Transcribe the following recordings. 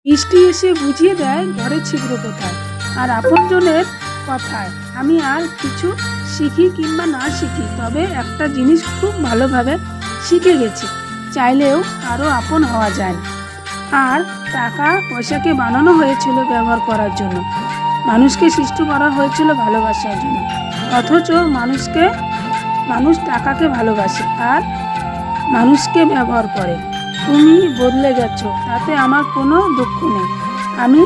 বৃষ্টি এসে বুঝিয়ে দেয় ঘরের ছিদ্র কোথায়, আর আপনজনের কথায় আমি আর কিছু শিখি কিংবা না শিখি, তবে একটা জিনিস খুব ভালোভাবে শিখে গেছি, চাইলেও আরও আপন হওয়া যায়। আর টাকা পয়সাকে বানানো হয়েছিল ব্যবহার করার জন্য, মানুষকে সৃষ্টি করা হয়েছিল ভালোবাসার জন্য, অথচ মানুষ টাকাকে ভালোবাসে আর মানুষকে ব্যবহার করে। তুমি বদলে গেছো, তাতে আমার কোনো দুঃখ নেই। আমি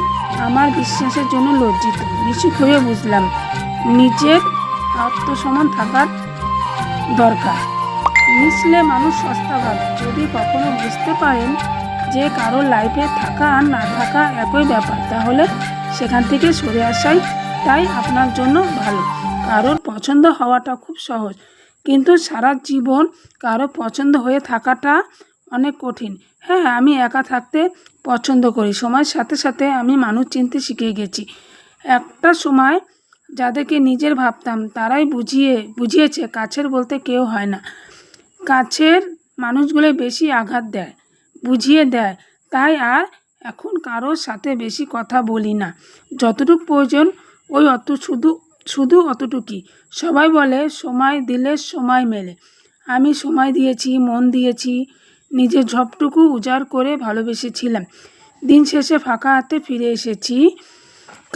আমার বিশ্বাসের জন্য লজ্জিত। নিশ্চিত হয়ে বুঝলাম নিজের আত্মসম্মান থাকার দরকার। মিশলে মানুষ সস্তা ভাবে। যদি কখনো বুঝতে পারেন যে কারোর লাইফে থাকা আর না থাকা একই ব্যাপার, তাহলে সেখান থেকে সরে আসাই তাই আপনার জন্য ভালো। কারোর পছন্দ হওয়াটা খুব সহজ, কিন্তু সারা জীবন কারো পছন্দ হয়ে থাকাটা অনেক কঠিন। হ্যাঁ, আমি একা থাকতে পছন্দ করি। সময়ের সাথে সাথে আমি মানুষ চিনতে শিখে গেছি। একটা সময় যাদেরকে নিজের ভাবতাম তারাই বুঝিয়েছে কাছের বলতে কেউ হয় না। কাছের মানুষগুলো বেশি আঘাত দেয়, বুঝিয়ে দেয়। তাই আর এখন কারোর সাথে বেশি কথা বলি না। যতটুকু প্রয়োজন শুধু অতটুকুই। সবাই বলে সময় দিলে সময় মেলে। আমি সময় দিয়েছি, মন দিয়েছি, নিজের সবটুকু উজাড় করে ভালোবেসেছিলাম। দিন শেষে ফাঁকা হাতে ফিরে এসেছি,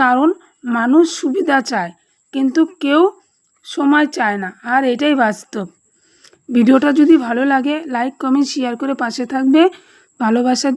কারণ মানুষ সুবিধা চায় কিন্তু কেউ সময় চায় না, আর এটাই বাস্তব। ভিডিওটা যদি ভালো লাগে লাইক কমেন্ট শেয়ার করে পাশে থাকবে। ভালোবাসা